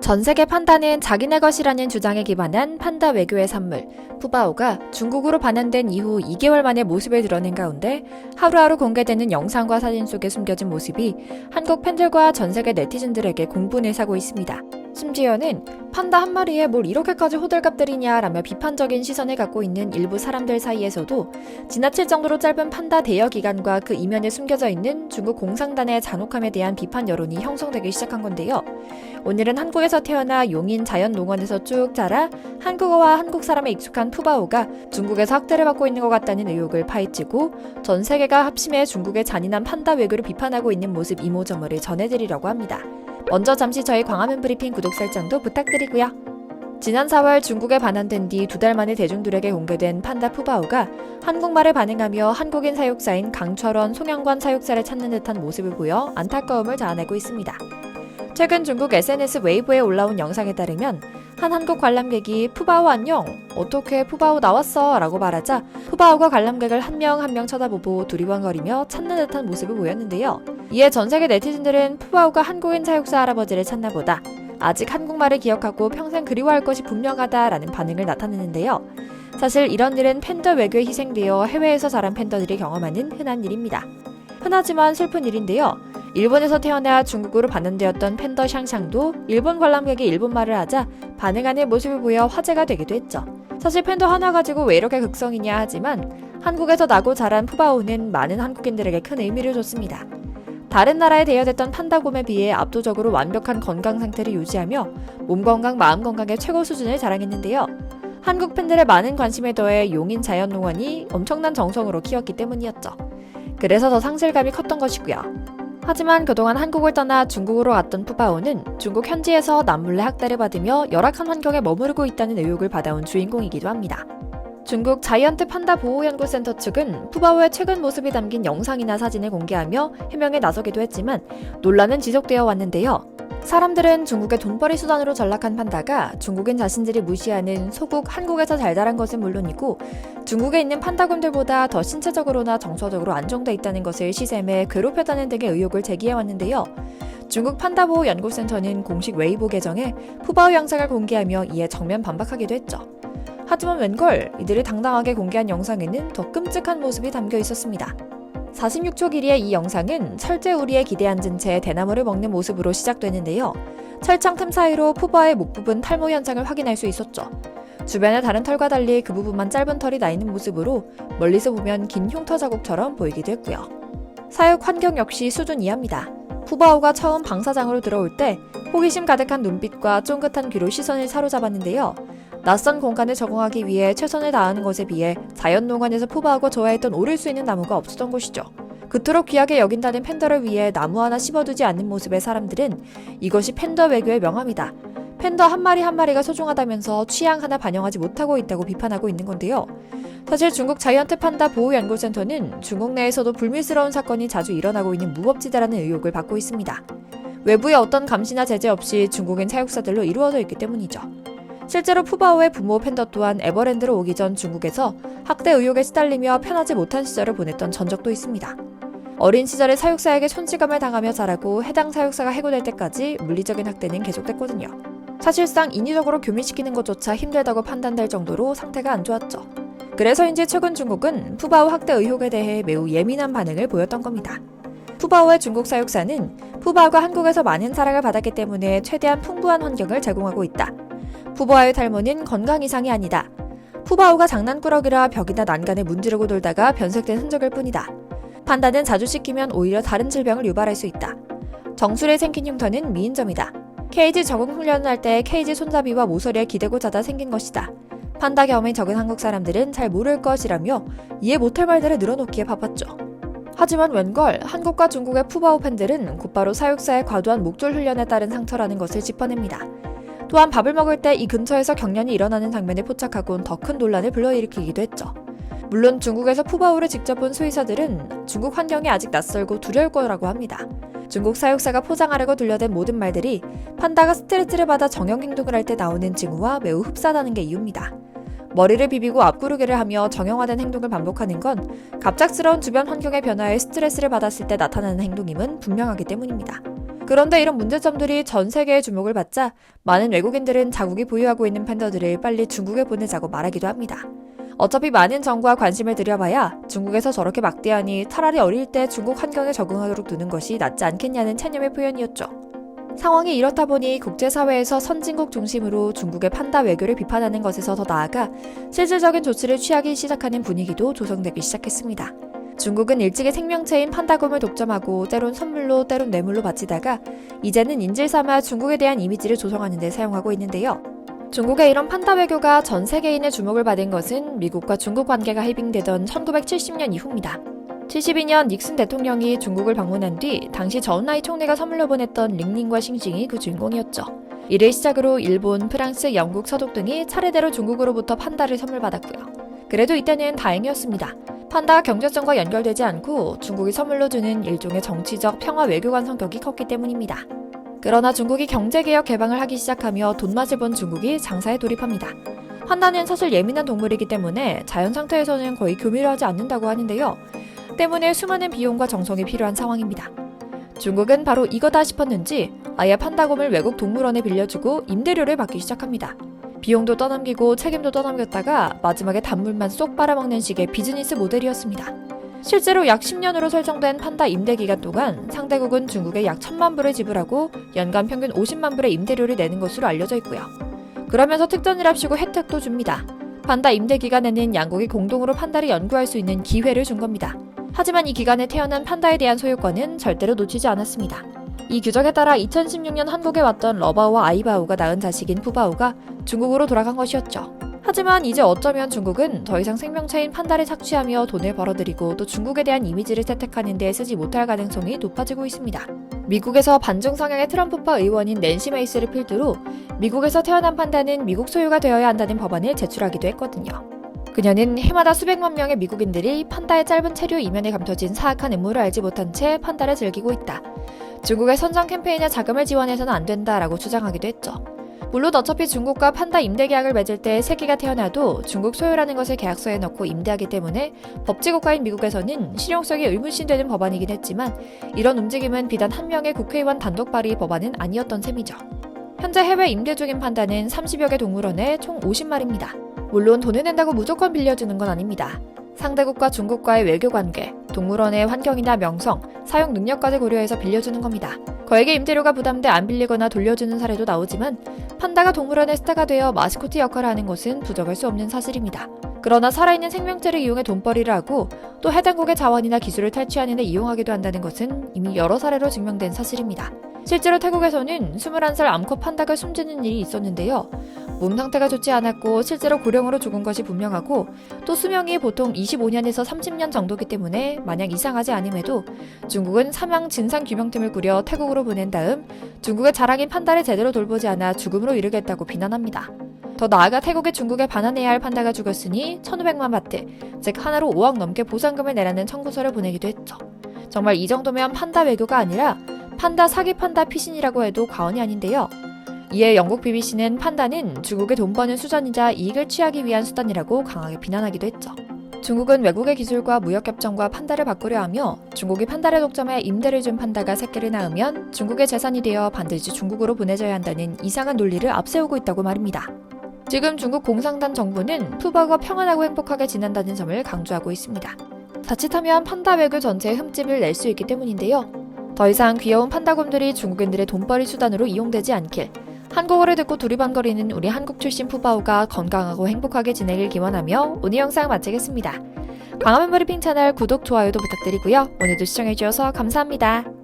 전 세계 판다는 자기네 것이라는 주장에 기반한 판다 외교의 산물 푸바오가 중국으로 반환된 이후 2개월 만에 모습을 드러낸 가운데 하루하루 공개되는 영상과 사진 속에 숨겨진 모습이 한국 팬들과 전 세계 네티즌들에게 공분을 사고 있습니다. 심지어는 판다 한 마리에 뭘 이렇게까지 호들갑들이냐라며 비판적인 시선을 갖고 있는 일부 사람들 사이에서도 지나칠 정도로 짧은 판다 대여 기간과 그 이면에 숨겨져 있는 중국 공산당의 잔혹함에 대한 비판 여론이 형성되기 시작한 건데요. 오늘은 한국에서 태어나 용인 자연농원에서 쭉 자라 한국어와 한국 사람에 익숙한 푸바오가 중국에서 학대를 받고 있는 것 같다는 의혹을 파헤치고 전 세계가 합심해 중국의 잔인한 판다 외교를 비판하고 있는 모습 이모저모를 전해드리려고 합니다. 먼저 잠시 저희 광화문 브리핑 구독 설정도 부탁드리고요. 지난 4월 중국에 반환된 뒤 2달 만에 대중들에게 공개된 판다 푸바오가 한국말에 반응하며 한국인 사육사인 강철원 송영관 사육사를 찾는 듯한 모습을 보여 안타까움을 자아내고 있습니다. 최근 중국 SNS 웨이보에 올라온 영상에 따르면 한 한국 관람객이 푸바오 안녕! 어떻게 푸바오 나왔어? 라고 말하자 푸바오가 관람객을 한 명 한 명 쳐다보고 두리번거리며 찾는 듯한 모습을 보였는데요. 이에 전 세계 네티즌들은 푸바오가 한국인 사육사 할아버지를 찾나 보다. 아직 한국말을 기억하고 평생 그리워할 것이 분명하다라는 반응을 나타내는데요. 사실 이런 일은 팬더 외교에 희생되어 해외에서 자란 팬더들이 경험하는 흔한 일입니다. 흔하지만 슬픈 일인데요. 일본에서 태어나 중국으로 반환되었던 팬더 샹샹도 일본 관람객이 일본말을 하자 반응하는 모습을 보여 화제가 되기도 했죠. 사실 팬더 하나 가지고 왜 이렇게 극성이냐 하지만 한국에서 나고 자란 푸바오는 많은 한국인들에게 큰 의미를 줬습니다. 다른 나라에 대여됐던 판다곰에 비해 압도적으로 완벽한 건강 상태를 유지하며 몸 건강, 마음 건강의 최고 수준을 자랑했는데요. 한국 팬들의 많은 관심에 더해 용인 자연농원이 엄청난 정성으로 키웠기 때문이었죠. 그래서 더 상실감이 컸던 것이고요. 하지만 그동안 한국을 떠나 중국으로 갔던 푸바오는 중국 현지에서 남몰래 학대를 받으며 열악한 환경에 머무르고 있다는 의혹을 받아온 주인공이기도 합니다. 중국 자이언트 판다 보호연구센터 측은 푸바오의 최근 모습이 담긴 영상이나 사진을 공개하며 해명에 나서기도 했지만 논란은 지속되어 왔는데요. 사람들은 중국의 돈벌이 수단으로 전락한 판다가 중국인 자신들이 무시하는 소국 한국에서 잘 자란 것은 물론이고 중국에 있는 판다곰들보다 더 신체적으로나 정서적으로 안정돼 있다는 것을 시샘해 괴롭혔다는 등의 의혹을 제기해왔는데요. 중국 판다보호연구센터는 공식 웨이보 계정에 푸바오 영상을 공개하며 이에 정면 반박하기도 했죠. 하지만 웬걸 이들이 당당하게 공개한 영상에는 더 끔찍한 모습이 담겨 있었습니다. 46초 길이의 이 영상은 철제 우리에 기대 앉은 채 대나무를 먹는 모습으로 시작되는데요. 철창 틈 사이로 푸바오의 목 부분 탈모 현상을 확인할 수 있었죠. 주변의 다른 털과 달리 그 부분만 짧은 털이 나 있는 모습으로 멀리서 보면 긴 흉터 자국처럼 보이기도 했고요. 사육 환경 역시 수준 이하입니다. 푸바오가 처음 방사장으로 들어올 때 호기심 가득한 눈빛과 쫑긋한 귀로 시선을 사로잡았는데요. 낯선 공간에 적응하기 위해 최선을 다하는 것에 비해 자연농원에서 푸바오가 좋아했던 오를 수 있는 나무가 없었던 것이죠. 그토록 귀하게 여긴다는 팬더를 위해 나무 하나 씹어두지 않는 모습의 사람들은 이것이 팬더 외교의 명함이다. 팬더 한 마리 한 마리가 소중하다면서 취향 하나 반영하지 못하고 있다고 비판하고 있는 건데요. 사실 중국 자이언트 판다 보호연구센터는 중국 내에서도 불미스러운 사건이 자주 일어나고 있는 무법지대라는 의혹을 받고 있습니다. 외부의 어떤 감시나 제재 없이 중국인 사육사들로 이루어져 있기 때문이죠. 실제로 푸바오의 부모 팬더 또한 에버랜드로 오기 전 중국에서 학대 의혹에 시달리며 편하지 못한 시절을 보냈던 전적도 있습니다. 어린 시절에 사육사에게 손찌검을 당하며 자라고 해당 사육사가 해고될 때까지 물리적인 학대는 계속됐거든요. 사실상 인위적으로 교미시키는 것조차 힘들다고 판단될 정도로 상태가 안 좋았죠. 그래서인지 최근 중국은 푸바오 학대 의혹에 대해 매우 예민한 반응을 보였던 겁니다. 푸바오의 중국 사육사는 푸바오가 한국에서 많은 사랑을 받았기 때문에 최대한 풍부한 환경을 제공하고 있다. 푸바오의 탈모는 건강 이상이 아니다. 푸바오가 장난꾸러기라 벽이나 난간에 문지르고 돌다가 변색된 흔적일 뿐이다. 판다는 자주 씻기면 오히려 다른 질병을 유발할 수 있다. 정수리에 생긴 흉터는 미인점이다. 케이지 적응 훈련을 할 때 케이지 손잡이와 모서리에 기대고 자다 생긴 것이다. 판다 경험이 적은 한국 사람들은 잘 모를 것이라며 이해 못할 말들을 늘어놓기에 바빴죠. 하지만 웬걸 한국과 중국의 푸바오 팬들은 곧바로 사육사의 과도한 목졸 훈련에 따른 상처라는 것을 짚어냅니다. 또한 밥을 먹을 때 이 근처에서 경련이 일어나는 장면을 포착하곤 더 큰 논란을 불러일으키기도 했죠. 물론 중국에서 푸바오를 직접 본 수의사들은 중국 환경이 아직 낯설고 두려울 거라고 합니다. 중국 사육사가 포장하려고 들려댄 모든 말들이 판다가 스트레스를 받아 정형 행동을 할 때 나오는 징후와 매우 흡사하다는 게 이유입니다. 머리를 비비고 앞구르기를 하며 정형화된 행동을 반복하는 건 갑작스러운 주변 환경의 변화에 스트레스를 받았을 때 나타나는 행동임은 분명하기 때문입니다. 그런데 이런 문제점들이 전 세계의 주목을 받자 많은 외국인들은 자국이 보유하고 있는 팬더들을 빨리 중국에 보내자고 말하기도 합니다. 어차피 많은 정보와 관심을 들여봐야 중국에서 저렇게 막대하니 차라리 어릴 때 중국 환경에 적응하도록 두는 것이 낫지 않겠냐는 체념의 표현이었죠. 상황이 이렇다 보니 국제사회에서 선진국 중심으로 중국의 판다 외교를 비판하는 것에서 더 나아가 실질적인 조치를 취하기 시작하는 분위기도 조성되기 시작했습니다. 중국은 일찍이 생명체인 판다곰을 독점하고 때론 선물로 때론 뇌물로 바치다가 이제는 인질 삼아 중국에 대한 이미지를 조성하는 데 사용하고 있는데요. 중국의 이런 판다 외교가 전 세계인의 주목을 받은 것은 미국과 중국 관계가 해빙되던 1970년 이후입니다. 72년 닉슨 대통령이 중국을 방문한 뒤 당시 저운라이 총리가 선물로 보냈던 링링과 싱싱이 그 주인공이었죠. 이를 시작으로 일본, 프랑스, 영국, 서독 등이 차례대로 중국으로부터 판다를 선물받았고요. 그래도 이때는 다행이었습니다. 판다가 경제성과 연결되지 않고 중국이 선물로 주는 일종의 정치적 평화 외교관 성격이 컸기 때문입니다. 그러나 중국이 경제개혁 개방을 하기 시작하며 돈맛을 본 중국이 장사에 돌입합니다. 판다는 사실 예민한 동물이기 때문에 자연 상태에서는 거의 교미를 하지 않는다고 하는데요. 때문에 수많은 비용과 정성이 필요한 상황입니다. 중국은 바로 이거다 싶었는지 아예 판다곰을 외국 동물원에 빌려주고 임대료를 받기 시작합니다. 비용도 떠넘기고 책임도 떠넘겼다가 마지막에 단물만 쏙 빨아먹는 식의 비즈니스 모델이었습니다. 실제로 약 10년으로 설정된 판다 임대 기간 동안 상대국은 중국에 약 1,000만 불을 지불하고 연간 평균 50만 불의 임대료를 내는 것으로 알려져 있고요. 그러면서 특전이랍시고 혜택도 줍니다. 판다 임대 기간에는 양국이 공동으로 판다를 연구할 수 있는 기회를 준 겁니다. 하지만 이 기간에 태어난 판다에 대한 소유권은 절대로 놓치지 않았습니다. 이 규정에 따라 2016년 한국에 왔던 러바오와 아이바오가 낳은 자식인 푸바오가 중국으로 돌아간 것이었죠. 하지만 이제 어쩌면 중국은 더 이상 생명체인 판다를 착취하며 돈을 벌어들이고 또 중국에 대한 이미지를 세탁하는 데 쓰지 못할 가능성이 높아지고 있습니다. 미국에서 반중 성향의 트럼프파 의원인 낸시 메이스를 필두로 미국에서 태어난 판다는 미국 소유가 되어야 한다는 법안을 제출하기도 했거든요. 그녀는 해마다 수백만 명의 미국인들이 판다의 짧은 체류 이면에 감춰진 사악한 음모를 알지 못한 채 판다를 즐기고 있다. 중국의 선전 캠페인에 자금을 지원해서는 안 된다라고 주장하기도 했죠. 물론 어차피 중국과 판다 임대 계약을 맺을 때 새끼가 태어나도 중국 소유라는 것을 계약서에 넣고 임대하기 때문에 법치국가인 미국에서는 실용성이 의문시되는 법안이긴 했지만 이런 움직임은 비단 한 명의 국회의원 단독 발의 법안은 아니었던 셈이죠. 현재 해외 임대 중인 판다는 30여 개 동물원에 총 50마리입니다. 물론 돈을 낸다고 무조건 빌려주는 건 아닙니다. 상대국과 중국과의 외교관계, 동물원의 환경이나 명성, 사용 능력까지 고려해서 빌려주는 겁니다. 거액의 임대료가 부담돼 안 빌리거나 돌려주는 사례도 나오지만 판다가 동물원의 스타가 되어 마스코트 역할을 하는 것은 부정할 수 없는 사실입니다. 그러나 살아있는 생명체를 이용해 돈벌이를 하고 또 해당국의 자원이나 기술을 탈취하는 데 이용하기도 한다는 것은 이미 여러 사례로 증명된 사실입니다. 실제로 태국에서는 21살 암컷 판다가 숨지는 일이 있었는데요. 몸 상태가 좋지 않았고 실제로 고령으로 죽은 것이 분명하고 또 수명이 보통 25년에서 30년 정도이기 때문에 마냥 이상하지 않음에도 중국은 사망 진상규명팀을 꾸려 태국으로 보낸 다음 중국의 자랑인 판다를 제대로 돌보지 않아 죽음으로 이르겠다고 비난합니다. 더 나아가 태국의 중국에 반환해야 할 판다가 죽었으니 1,500만 바트, 즉 하나로 5억 넘게 보상금을 내라는 청구서를 보내기도 했죠. 정말 이 정도면 판다 외교가 아니라 판다 사기 판다 피신이라고 해도 과언이 아닌데요. 이에 영국 BBC는 판다는 중국의 돈 버는 수단이자 이익을 취하기 위한 수단이라고 강하게 비난하기도 했죠. 중국은 외국의 기술과 무역협정과 판다를 바꾸려 하며 중국이 판다를 독점해 임대를 준 판다가 새끼를 낳으면 중국의 재산이 되어 반드시 중국으로 보내져야 한다는 이상한 논리를 앞세우고 있다고 말입니다. 지금 중국 공산당 정부는 푸바오가 평안하고 행복하게 지낸다는 점을 강조하고 있습니다. 자칫하면 판다 외교 전체에 흠집을 낼 수 있기 때문인데요. 더 이상 귀여운 판다곰들이 중국인들의 돈벌이 수단으로 이용되지 않길, 한국어를 듣고 두리번거리는 우리 한국 출신 푸바오가 건강하고 행복하게 지내길 기원하며 오늘 영상 마치겠습니다. 광화문 브리핑 채널 구독, 좋아요도 부탁드리고요. 오늘도 시청해주셔서 감사합니다.